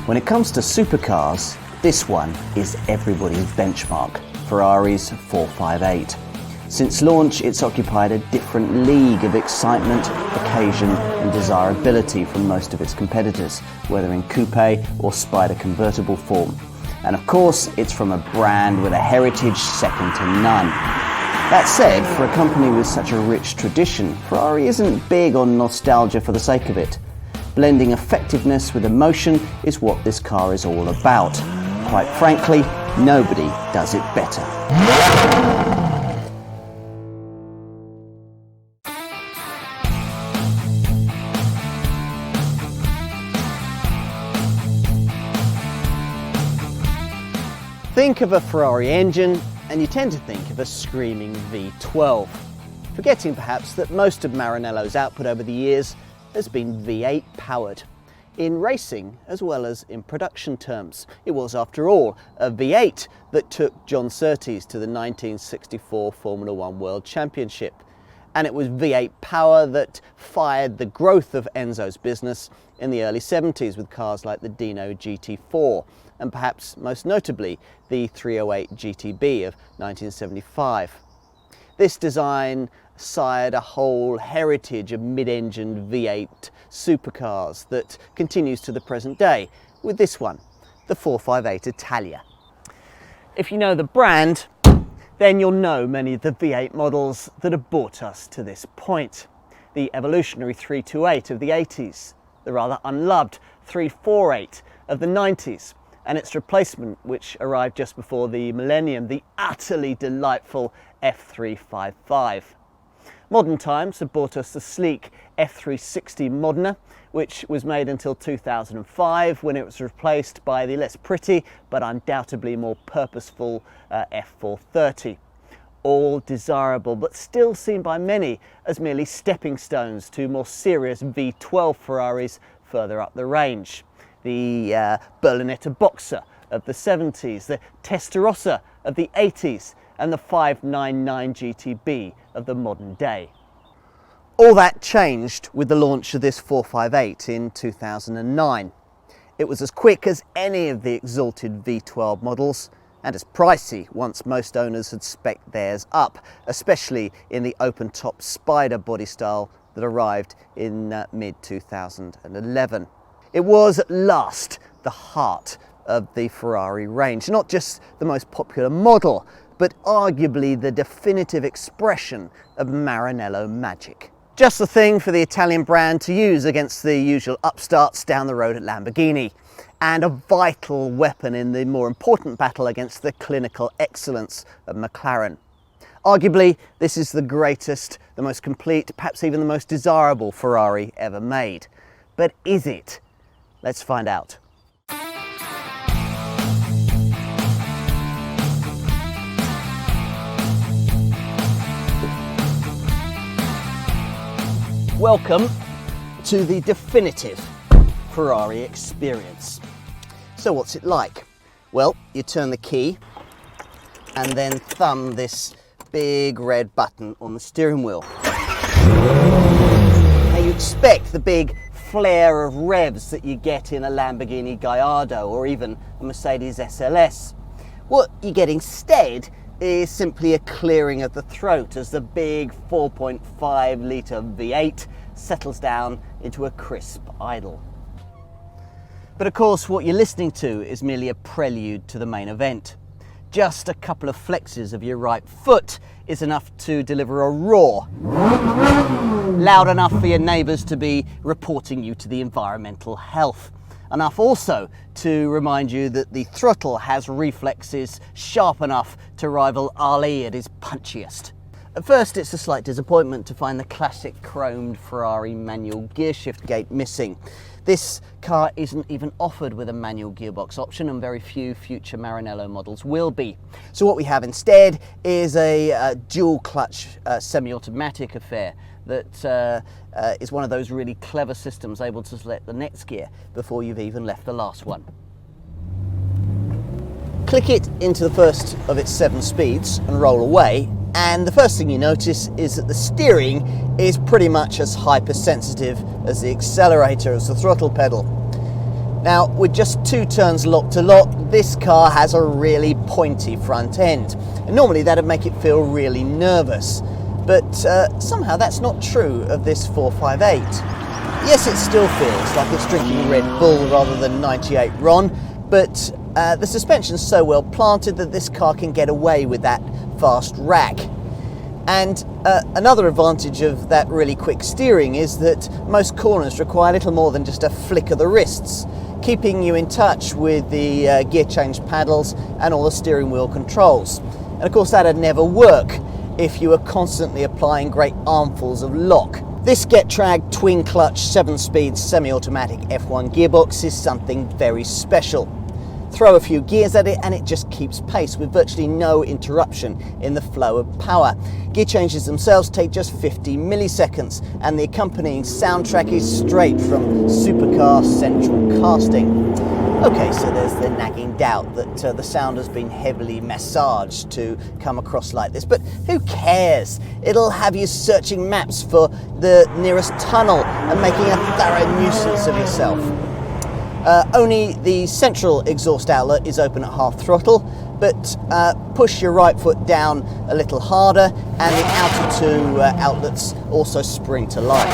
When it comes to supercars, this one is everybody's benchmark, Ferrari's 458. Since launch, it's occupied a different league of excitement, occasion and desirability from most of its competitors, whether in coupe or spider convertible form. And of course, it's from a brand with a heritage second to none. That said, for a company with such a rich tradition, Ferrari isn't big on nostalgia for the sake of it. Blending effectiveness with emotion is what this car is all about. Quite frankly, nobody does it better. Think of a Ferrari engine and you tend to think of a screaming V12, forgetting perhaps that most of Maranello's output over the years has been V8 powered, in racing as well as in production terms. It was, after all, a V8 that took John Surtees to the 1964 Formula One World Championship. And it was V8 power that fired the growth of Enzo's business in the early 70s with cars like the Dino GT4, and perhaps most notably the 308 GTB of 1975. This design sired a whole heritage of mid-engine V8 supercars that continues to the present day with this one, the 458 Italia. If you know the brand, then you'll know many of the V8 models that have brought us to this point. The evolutionary 328 of the 80s, the rather unloved 348 of the 90s, and its replacement, which arrived just before the millennium, the utterly delightful F355. Modern times have brought us the sleek F360 Modena, which was made until 2005, when it was replaced by the less pretty but undoubtedly more purposeful F430. All desirable, but still seen by many as merely stepping stones to more serious V12 Ferraris further up the range. The Berlinetta Boxer of the 70s, the Testarossa of the 80s, and the 599 GTB of the modern day. All that changed with the launch of this 458 in 2009. It was as quick as any of the exalted V12 models, and as pricey once most owners had spec'd theirs up, especially in the open-top Spider body style that arrived in mid-2011. It was at last the heart of the Ferrari range, not just the most popular model, but arguably the definitive expression of Maranello magic. Just the thing for the Italian brand to use against the usual upstarts down the road at Lamborghini, and a vital weapon in the more important battle against the clinical excellence of McLaren. Arguably, this is the greatest, the most complete, perhaps even the most desirable Ferrari ever made. But is it? Let's find out. Welcome to the definitive Ferrari experience. So what's it like? Well, you turn the key and then thumb this big red button on the steering wheel. Now you expect the big flare of revs that you get in a Lamborghini Gallardo or even a Mercedes SLS. What you get instead is simply a clearing of the throat as the big 4.5 litre V8 settles down into a crisp idle. But of course what you're listening to is merely a prelude to the main event. Just a couple of flexes of your right foot is enough to deliver a roar, loud enough for your neighbours to be reporting you to the environmental health. Enough also to remind you that the throttle has reflexes sharp enough to rival Ali at his punchiest. At first it's a slight disappointment to find the classic chromed Ferrari manual gearshift gate missing. This car isn't even offered with a manual gearbox option, and very few future Maranello models will be. So what we have instead is a dual clutch semi-automatic affair that is one of those really clever systems able to select the next gear before you've even left the last one. Click it into the first of its 7 speeds and roll away, and the first thing you notice is that the steering is pretty much as hypersensitive as the accelerator as the throttle pedal. Now, with just 2 turns lock to lock, this car has a really pointy front end. And normally that'd make it feel really nervous. But somehow that's not true of this 458. Yes, it still feels like it's drinking Red Bull rather than 98 Ron, but the suspension's so well planted that this car can get away with that fast rack. And another advantage of that really quick steering is that most corners require little more than just a flick of the wrists, keeping you in touch with the gear change paddles and all the steering wheel controls. And of course that'd never work if you were constantly applying great armfuls of lock. This Getrag twin clutch 7-speed semi-automatic F1 gearbox is something very special. Throw a few gears at it and it just keeps pace with virtually no interruption in the flow of power. Gear changes themselves take just 50 milliseconds and the accompanying soundtrack is straight from supercar central casting. Okay, so there's the nagging doubt that the sound has been heavily massaged to come across like this, but who cares? It'll have you searching maps for the nearest tunnel and making a thorough nuisance of yourself. Only the central exhaust outlet is open at half throttle, but push your right foot down a little harder and the outer 2 outlets also spring to life.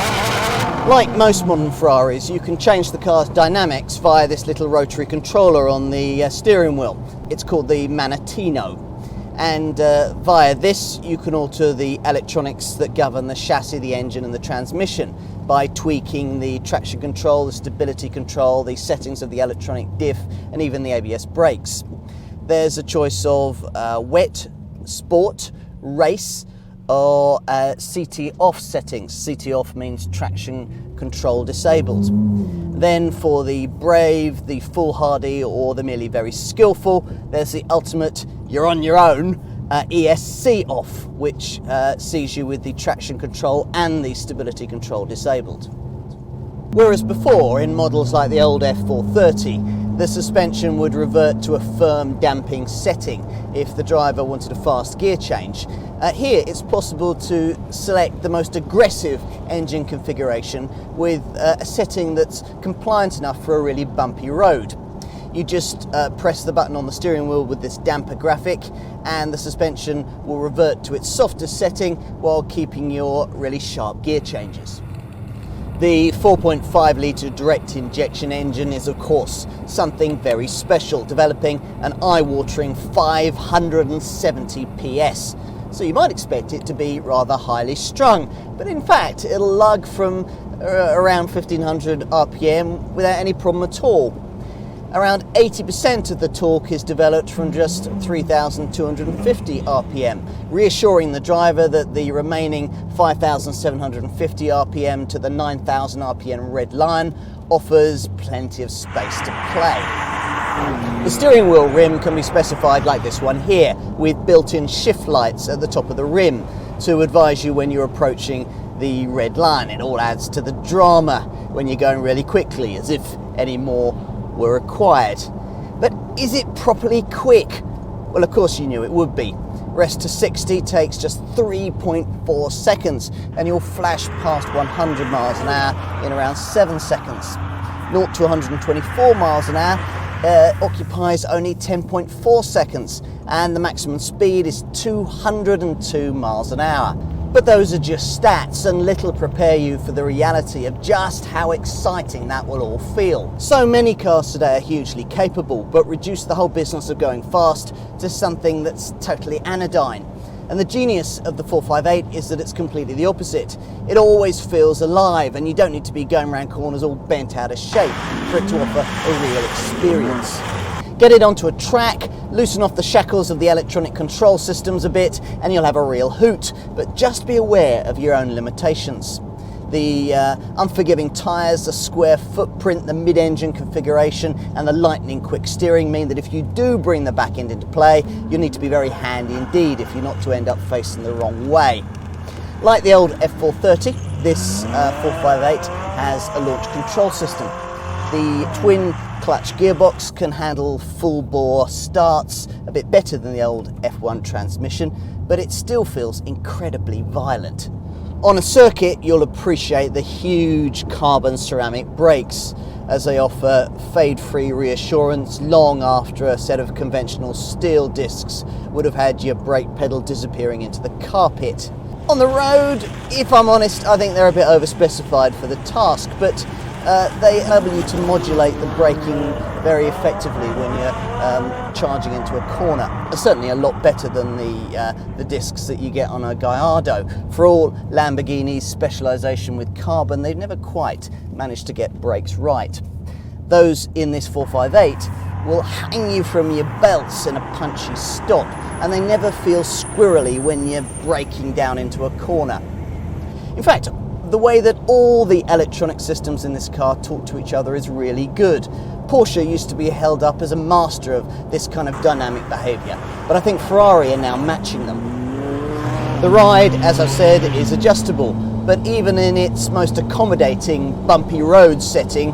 Like most modern Ferraris, you can change the car's dynamics via this little rotary controller on the steering wheel. It's called the Maranello. And via this you can alter the electronics that govern the chassis, the engine and the transmission by tweaking the traction control, the stability control, the settings of the electronic diff and even the ABS brakes. There's a choice of wet, sport, race or CT off settings. CT off means traction control disabled. Then for the brave, the foolhardy or the merely very skillful, there's the ultimate you're on your own ESC off, which sees you with the traction control and the stability control disabled. Whereas before, in models like the old F430, the suspension would revert to a firm damping setting if the driver wanted a fast gear change. Here it's possible to select the most aggressive engine configuration with a setting that's compliant enough for a really bumpy road. You just press the button on the steering wheel with this damper graphic and the suspension will revert to its softest setting while keeping your really sharp gear changes. The 4.5 litre direct injection engine is of course something very special, developing an eye-watering 570 PS. So you might expect it to be rather highly strung, but in fact it'll lug from around 1500 RPM without any problem at all. Around 80% of the torque is developed from just 3,250 RPM, reassuring the driver that the remaining 5,750 RPM to the 9,000 RPM red line offers plenty of space to play. The steering wheel rim can be specified like this one here, with built-in shift lights at the top of the rim to advise you when you're approaching the red line. It all adds to the drama when you're going really quickly, as if any more were required. But is it properly quick? Well, of course you knew it would be. Rest to 60 takes just 3.4 seconds and you'll flash past 100 miles an hour in around 7 seconds. 0 to 124 miles an hour occupies only 10.4 seconds and the maximum speed is 202 miles an hour. But those are just stats and little prepare you for the reality of just how exciting that will all feel. So many cars today are hugely capable, but reduce the whole business of going fast to something that's totally anodyne. And the genius of the 458 is that it's completely the opposite. It always feels alive and you don't need to be going around corners all bent out of shape for it to offer a real experience. Get it onto a track, loosen off the shackles of the electronic control systems a bit and you'll have a real hoot, but just be aware of your own limitations. The unforgiving tyres, the square footprint, the mid-engine configuration and the lightning quick steering mean that if you do bring the back end into play, you'll need to be very handy indeed if you're not to end up facing the wrong way. Like the old F430, this 458 has a launch control system. The twin clutch gearbox can handle full bore starts a bit better than the old F1 transmission, but it still feels incredibly violent. On a circuit, you'll appreciate the huge carbon ceramic brakes, as they offer fade-free reassurance long after a set of conventional steel discs would have had your brake pedal disappearing into the carpet. On the road, if I'm honest, I think they're a bit overspecified for the task, but they enable you to modulate the braking very effectively when you're charging into a corner. Certainly a lot better than the discs that you get on a Gallardo. For all Lamborghini's specialisation with carbon, they've never quite managed to get brakes right. Those in this 458 will hang you from your belts in a punchy stop, and they never feel squirrely when you're braking down into a corner. In fact, the way that all the electronic systems in this car talk to each other is really good. Porsche used to be held up as a master of this kind of dynamic behaviour, but I think Ferrari are now matching them. The ride, as I've said, is adjustable, but even in its most accommodating bumpy road setting,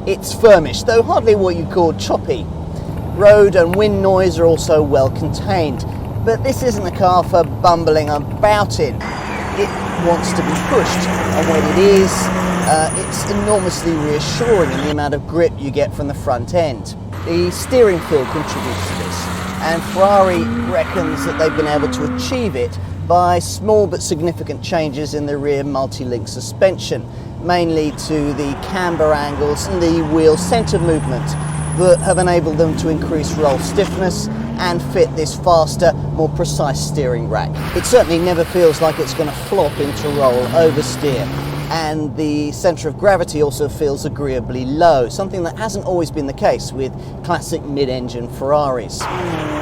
it's firmish, though hardly what you'd call choppy. Road and wind noise are also well contained, but this isn't a car for bumbling about in. It wants to be pushed, and when it is, it's enormously reassuring in the amount of grip you get from the front end. The steering feel contributes to this, and Ferrari reckons that they've been able to achieve it by small but significant changes in the rear multi-link suspension, mainly to the camber angles and the wheel centre movement, that have enabled them to increase roll stiffness and fit this faster, more precise steering rack. It certainly never feels like it's going to flop into roll oversteer, and the centre of gravity also feels agreeably low, something that hasn't always been the case with classic mid-engine Ferraris.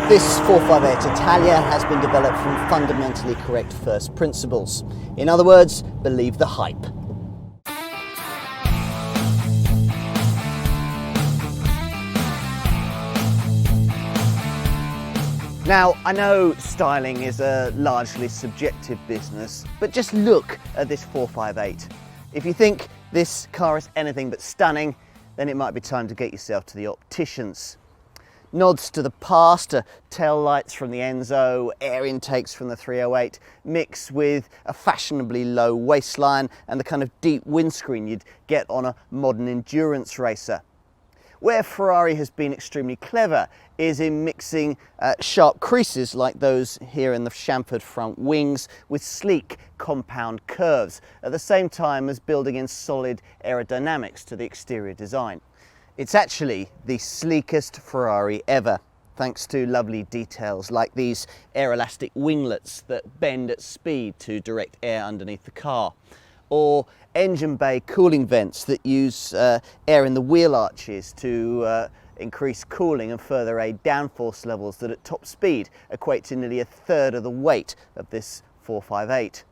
This 458 Italia has been developed from fundamentally correct first principles. In other words, believe the hype. Now, I know styling is a largely subjective business, but just look at this 458. If you think this car is anything but stunning, then it might be time to get yourself to the opticians. Nods to the past, tail lights from the Enzo, air intakes from the 308, mixed with a fashionably low waistline and the kind of deep windscreen you'd get on a modern endurance racer. Where Ferrari has been extremely clever is in mixing sharp creases like those here in the chamfered front wings with sleek compound curves, at the same time as building in solid aerodynamics to the exterior design. It's actually the sleekest Ferrari ever, thanks to lovely details like these air elastic winglets that bend at speed to direct air underneath the car, or engine bay cooling vents that use air in the wheel arches to increase cooling and further aid downforce levels that at top speed equate to nearly a third of the weight of this 458.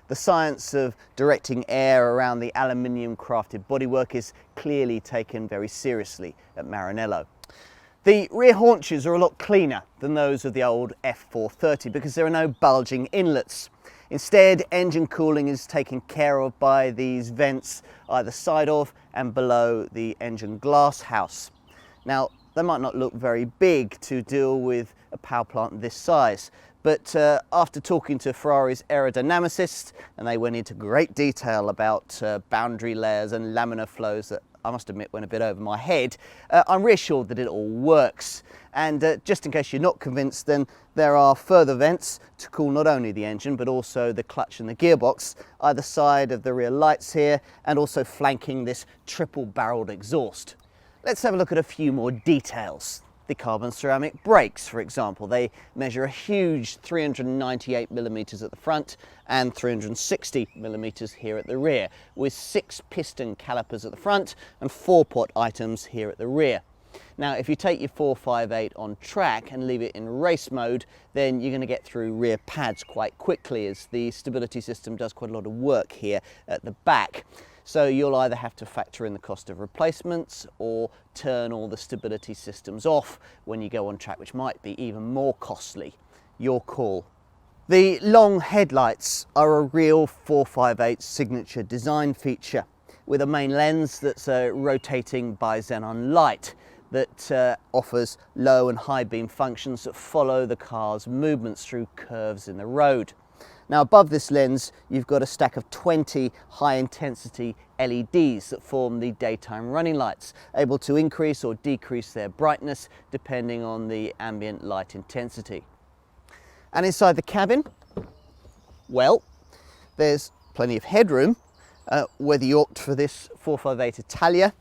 The science of directing air around the aluminium crafted bodywork is clearly taken very seriously at Maranello. The rear haunches are a lot cleaner than those of the old F430 because there are no bulging inlets. Instead, engine cooling is taken care of by these vents either side of and below the engine glass house. Now, they might not look very big to deal with a power plant this size, but after talking to Ferrari's aerodynamicists, and they went into great detail about boundary layers and laminar flows that I must admit went a bit over my head, I'm reassured that it all works. And just in case you're not convinced, then there are further vents to cool not only the engine but also the clutch and the gearbox either side of the rear lights here, and also flanking this triple barreled exhaust. Let's have a look at a few more details. The carbon ceramic brakes, for example, they measure a huge 398mm at the front and 360mm here at the rear, with 6 piston calipers at the front and 4-pot items here at the rear. Now, if you take your 458 on track and leave it in race mode, then you're going to get through rear pads quite quickly, as the stability system does quite a lot of work here at the back. So you'll either have to factor in the cost of replacements or turn all the stability systems off when you go on track, which might be even more costly. Your call. The long headlights are a real 458 signature design feature, with a main lens that's a rotating bi-xenon light that offers low and high beam functions that follow the car's movements through curves in the road. Now above this lens you've got a stack of 20 high intensity LEDs that form the daytime running lights, able to increase or decrease their brightness depending on the ambient light intensity. And inside the cabin, well, there's plenty of headroom, whether you opt for this 458 Italia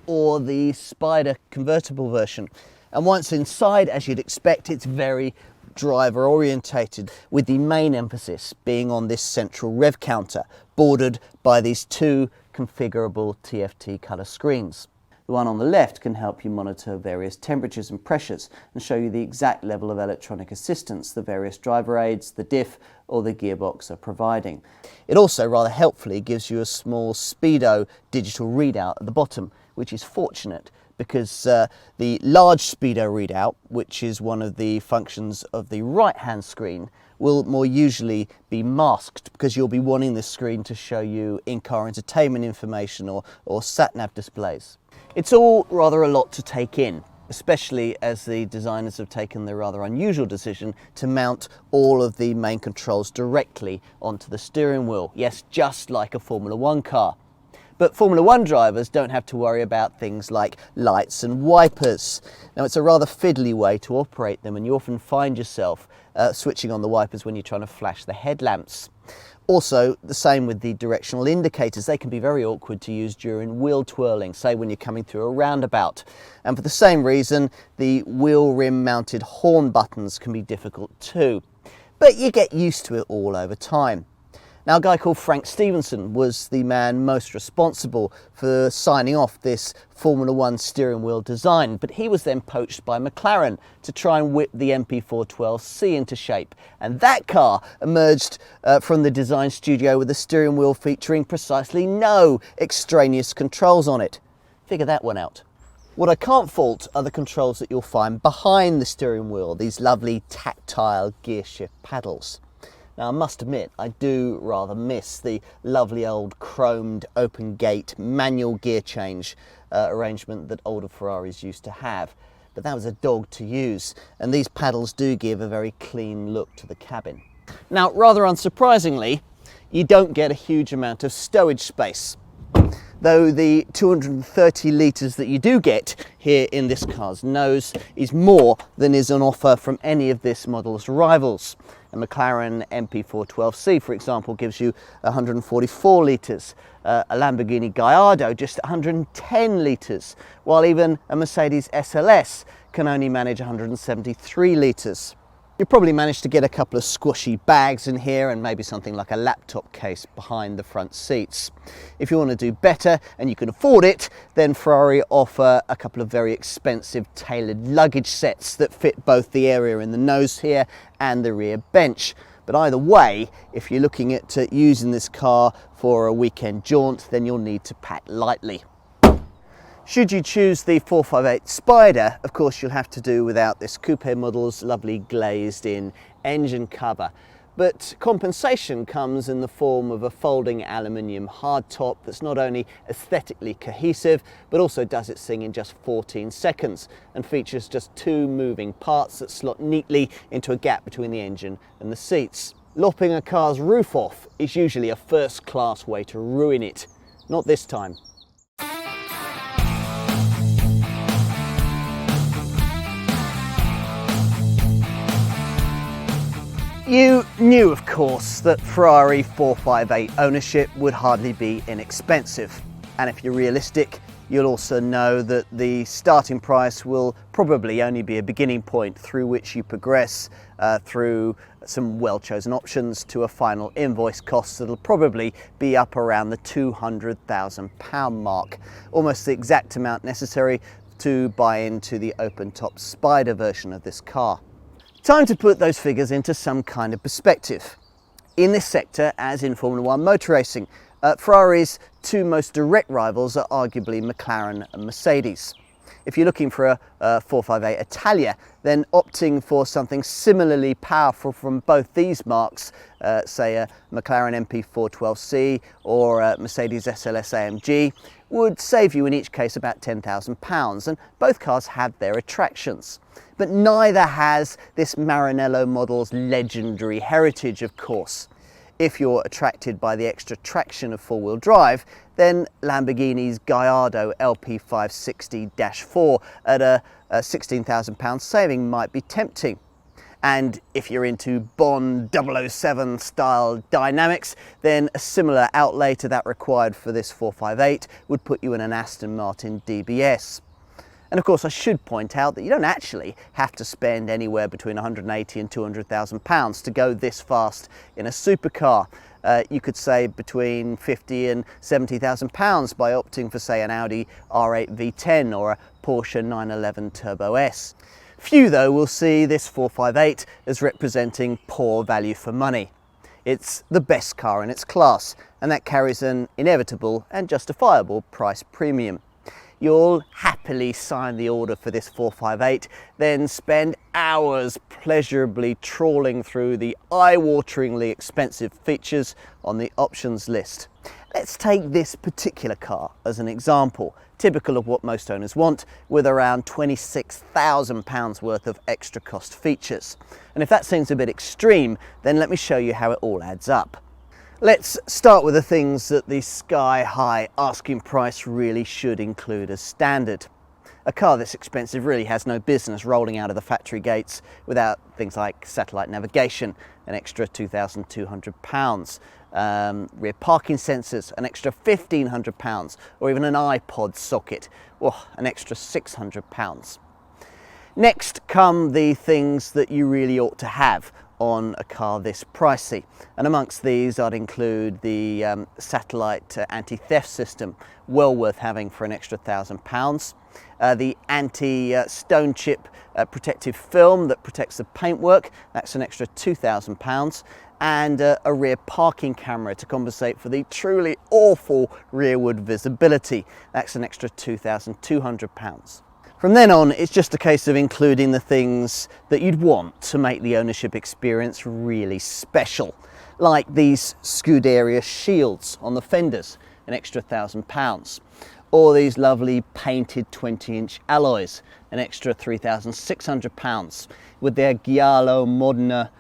or the Spider convertible version. And once inside, as you'd expect, it's very driver orientated, with the main emphasis being on this central rev counter, bordered by these two configurable TFT colour screens. The one on the left can help you monitor various temperatures and pressures and show you the exact level of electronic assistance the various driver aids, the diff or the gearbox are providing. It also rather helpfully gives you a small speedo digital readout at the bottom, which is fortunate because the large speedo readout, which is one of the functions of the right hand screen, will more usually be masked because you'll be wanting this screen to show you in-car entertainment information or sat-nav displays. It's all rather a lot to take in, especially as the designers have taken the rather unusual decision to mount all of the main controls directly onto the steering wheel. Yes, just like a Formula One car. But Formula One drivers don't have to worry about things like lights and wipers. Now it's a rather fiddly way to operate them, and you often find yourself switching on the wipers when you're trying to flash the headlamps. Also, the same with the directional indicators. They can be very awkward to use during wheel twirling, say when you're coming through a roundabout. And for the same reason, the wheel rim mounted horn buttons can be difficult too. But you get used to it all over time. Now, a guy called Frank Stevenson was the man most responsible for signing off this Formula One steering wheel design, but he was then poached by McLaren to try and whip the MP412C into shape. And that car emerged from the design studio with a steering wheel featuring precisely no extraneous controls on it. Figure that one out. What I can't fault are the controls that you'll find behind the steering wheel, these lovely tactile gear shift paddles. Now I must admit, I do rather miss the lovely old chromed open gate manual gear change arrangement that older Ferraris used to have. But that was a dog to use, and these paddles do give a very clean look to the cabin. Now, rather unsurprisingly, you don't get a huge amount of stowage space, though the 230 litres that you do get here in this car's nose is more than is on offer from any of this model's rivals. A McLaren MP412C, for example, gives you 144 litres, a Lamborghini Gallardo just 110 litres, while even a Mercedes SLS can only manage 173 litres. You probably managed to get a couple of squashy bags in here and maybe something like a laptop case behind the front seats. If you want to do better and you can afford it, then Ferrari offer a couple of very expensive tailored luggage sets that fit both the area in the nose here and the rear bench. But either way, if you're looking at using this car for a weekend jaunt, then you'll need to pack lightly. Should you choose the 458 Spider, of course you'll have to do without this coupe model's lovely glazed in engine cover. But compensation comes in the form of a folding aluminium hardtop that's not only aesthetically cohesive, but also does its thing in just 14 seconds and features just two moving parts that slot neatly into a gap between the engine and the seats. Lopping a car's roof off is usually a first-class way to ruin it. Not this time. You knew, of course, that Ferrari 458 ownership would hardly be inexpensive. And if you're realistic, you'll also know that the starting price will probably only be a beginning point through which you progress through some well-chosen options to a final invoice cost that'll probably be up around the £200,000 mark, almost the exact amount necessary to buy into the open-top Spider version of this car. Time to put those figures into some kind of perspective. In this sector, as in Formula One motor racing, Ferrari's two most direct rivals are arguably McLaren and Mercedes. If you're looking for a 458 Italia, then opting for something similarly powerful from both these marques, say a McLaren MP412C or a Mercedes SLS AMG, would save you in each case about £10,000, and both cars have their attractions. But neither has this Maranello model's legendary heritage, of course. If you're attracted by the extra traction of four-wheel drive, then Lamborghini's Gallardo LP560-4 at a £16,000 saving might be tempting. And if you're into Bond 007 style dynamics, then a similar outlay to that required for this 458 would put you in an Aston Martin DBS. And of course, I should point out that you don't actually have to spend anywhere between £180,000 and £200,000 to go this fast in a supercar. You could save between £50,000 and £70,000 by opting for, say, an Audi R8 V10 or a Porsche 911 Turbo S. Few, though, will see this 458 as representing poor value for money. It's the best car in its class, and that carries an inevitable and justifiable price premium. You'll happily sign the order for this 458, then spend hours pleasurably trawling through the eye-wateringly expensive features on the options list. Let's take this particular car as an example, typical of what most owners want, with around £26,000 worth of extra cost features. And if that seems a bit extreme, then let me show you how it all adds up. Let's start with the things that the sky-high asking price really should include as standard. A car this expensive really has no business rolling out of the factory gates without things like satellite navigation, an extra £2,200, rear parking sensors, an extra £1,500, or even an iPod socket, an extra £600. Next come the things that you really ought to have on a car this pricey, and amongst these I'd include the satellite anti-theft system, well worth having for an extra £1,000, the anti-stone chip protective film that protects the paintwork, that's an extra £2,000, and a rear parking camera to compensate for the truly awful rearward visibility, that's an extra £2,200. From then on, it's just a case of including the things that you'd want to make the ownership experience really special, like these Scuderia shields on the fenders, an extra £1,000, or these lovely painted 20-inch alloys, an extra £3,600, with their Giallo Modena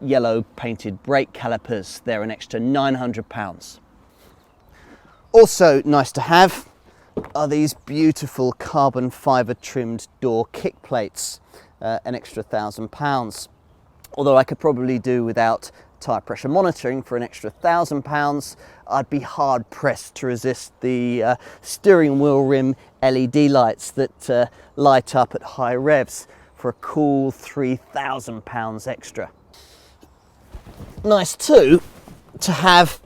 yellow painted brake calipers, they're an extra £900. Also nice to have are these beautiful carbon fibre trimmed door kick plates, an extra £1,000. Although I could probably do without tyre pressure monitoring for an extra £1,000, I'd be hard pressed to resist the steering wheel rim LED lights that light up at high revs for a cool £3,000 extra. Nice too to have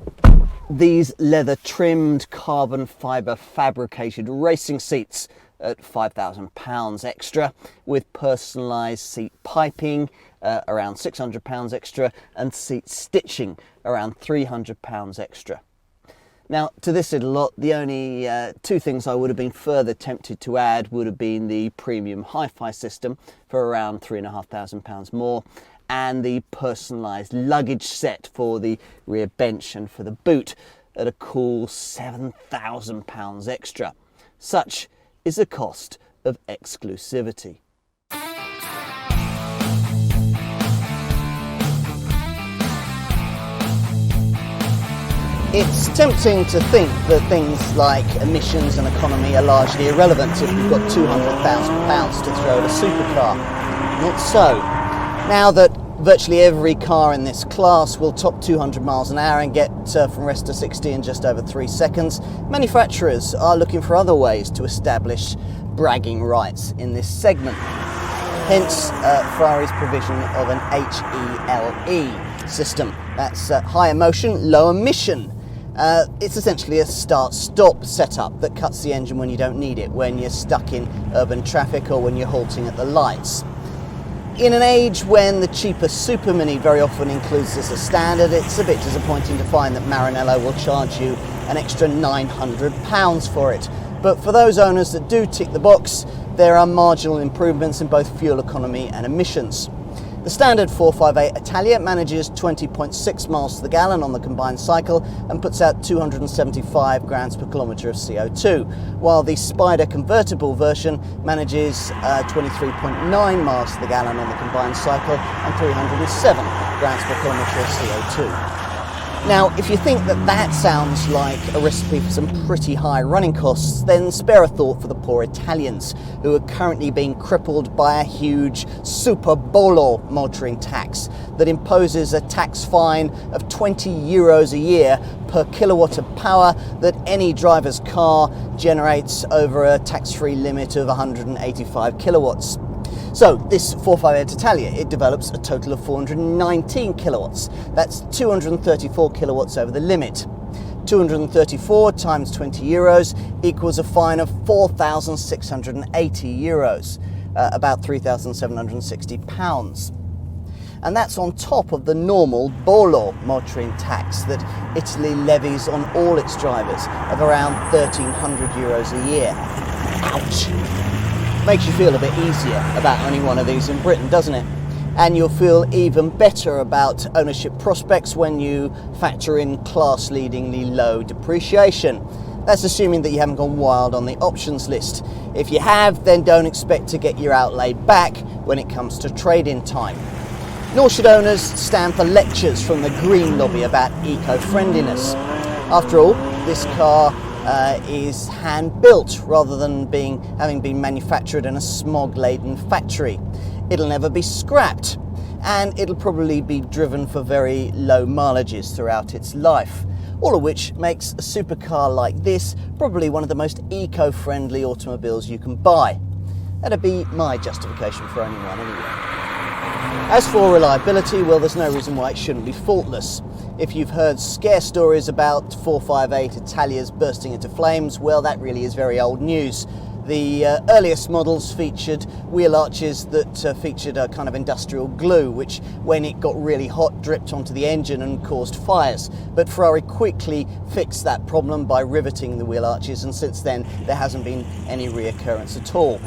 these leather trimmed carbon fibre fabricated racing seats at £5,000 extra, with personalised seat piping around £600 extra, and seat stitching around £300 extra. Now, to this little lot, the only two things I would have been further tempted to add would have been the premium hi-fi system for around £3,500 more, and the personalised luggage set for the rear bench and for the boot at a cool £7,000 extra. Such is the cost of exclusivity. It's tempting to think that things like emissions and economy are largely irrelevant if you've got £200,000 to throw at a supercar. Not so. Now that virtually every car in this class will top 200 miles an hour and get from rest to 60 in just over 3 seconds, manufacturers are looking for other ways to establish bragging rights in this segment. Hence Ferrari's provision of an HELE system. That's high emotion, low emission. It's essentially a start-stop setup that cuts the engine when you don't need it, when you're stuck in urban traffic or when you're halting at the lights. In an age when the cheaper Super Mini very often includes this as standard, it's a bit disappointing to find that Maranello will charge you an extra £900 for it. but for those owners that do tick the box, there are marginal improvements in both fuel economy and emissions. The standard 458 Italia manages 20.6 miles to the gallon on the combined cycle and puts out 275 grams per kilometre of CO2, while the Spider convertible version manages 23.9 miles to the gallon on the combined cycle and 307 grams per kilometre of CO2. Now, if you think that sounds like a recipe for some pretty high running costs, then spare a thought for the poor Italians, who are currently being crippled by a huge super bollo motoring tax that imposes a tax fine of 20 euros a year per kilowatt of power that any driver's car generates over a tax-free limit of 185 kilowatts. So this 458 Italia, it develops a total of 419 kilowatts. That's 234 kilowatts over the limit. 234 times 20 euros equals a fine of 4,680 euros, about 3,760 pounds. And that's on top of the normal bollo motoring tax that Italy levies on all its drivers of around 1,300 euros a year. Ouch! Makes you feel a bit easier about owning one of these in Britain, doesn't it? And you'll feel even better about ownership prospects when you factor in class-leadingly low depreciation. That's assuming that you haven't gone wild on the options list. If you have, then don't expect to get your outlay back when it comes to trade-in time. Nor should owners stand for lectures from the green lobby about eco-friendliness. After all, this car is hand-built rather than having been manufactured in a smog-laden factory. It'll never be scrapped, and it'll probably be driven for very low mileages throughout its life, all of which makes a supercar like this probably one of the most eco-friendly automobiles you can buy. That'd be my justification for owning one anyway. As for reliability, well, there's no reason why it shouldn't be faultless. If you've heard scare stories about 458 Italias bursting into flames, well, that really is very old news. The earliest models featured wheel arches that featured a kind of industrial glue, which, when it got really hot, dripped onto the engine and caused fires. But Ferrari quickly fixed that problem by riveting the wheel arches, and since then there hasn't been any reoccurrence at all.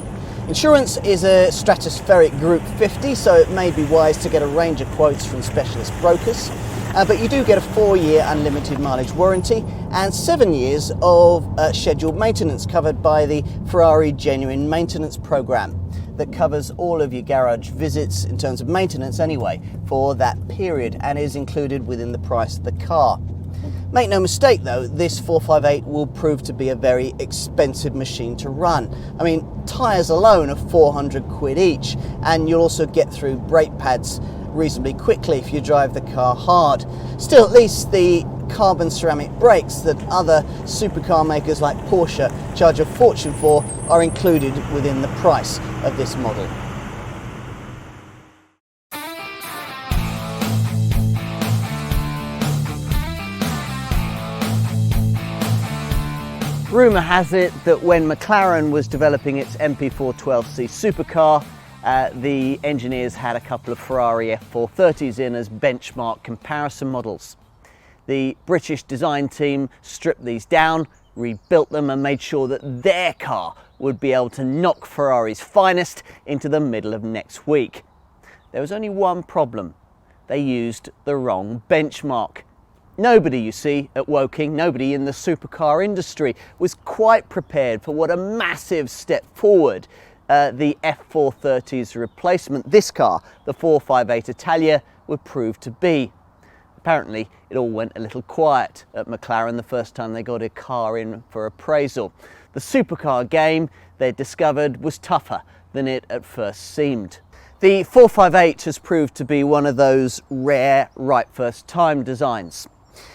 Insurance is a stratospheric Group 50, so it may be wise to get a range of quotes from specialist brokers. But you do get a 4-year unlimited mileage warranty and 7 years of scheduled maintenance covered by the Ferrari Genuine Maintenance Programme that covers all of your garage visits in terms of maintenance anyway for that period and is included within the price of the car. Make no mistake though, this 458 will prove to be a very expensive machine to run. I mean, tyres alone are 400 quid each, and you'll also get through brake pads reasonably quickly if you drive the car hard. Still, at least the carbon ceramic brakes that other supercar makers like Porsche charge a fortune for are included within the price of this model. Rumour has it that when McLaren was developing its MP412C supercar, the engineers had a couple of Ferrari F430s in as benchmark comparison models. The British design team stripped these down, rebuilt them and made sure that their car would be able to knock Ferrari's finest into the middle of next week. There was only one problem. They used the wrong benchmark. Nobody, you see, at Woking, nobody in the supercar industry was quite prepared for what a massive step forward the F430's replacement, this car, the 458 Italia, would prove to be. Apparently, it all went a little quiet at McLaren the first time they got a car in for appraisal. The supercar game, they discovered, was tougher than it at first seemed. The 458 has proved to be one of those rare, right first time designs.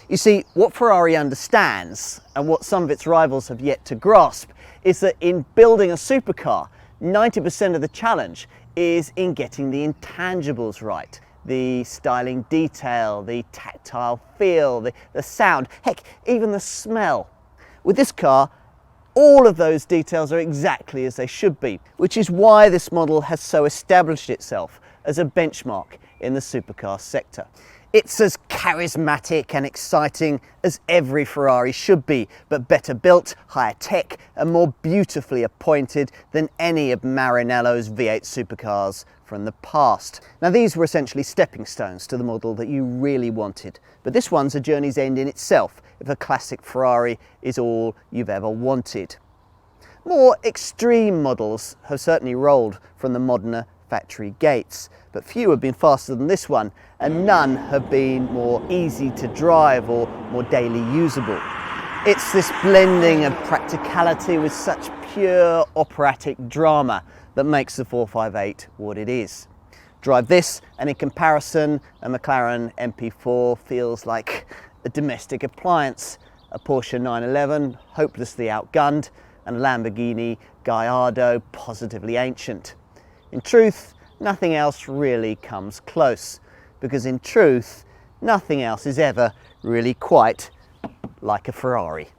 You see, what Ferrari understands, and what some of its rivals have yet to grasp, is that in building a supercar, 90% of the challenge is in getting the intangibles right. The styling detail, the tactile feel, the sound, heck, even the smell. With this car, all of those details are exactly as they should be, which is why this model has so established itself as a benchmark in the supercar sector. It's as charismatic and exciting as every Ferrari should be, but better built, higher tech and more beautifully appointed than any of Maranello's V8 supercars from the past. Now these were essentially stepping stones to the model that you really wanted, but this one's a journey's end in itself if a classic Ferrari is all you've ever wanted. More extreme models have certainly rolled from the moderner factory gates, but few have been faster than this one, and none have been more easy to drive or more daily usable. It's this blending of practicality with such pure operatic drama that makes the 458 what it is. Drive this, and in comparison, a McLaren MP4 feels like a domestic appliance, a Porsche 911 hopelessly outgunned, and a Lamborghini Gallardo positively ancient. In truth, nothing else really comes close, because in truth, nothing else is ever really quite like a Ferrari.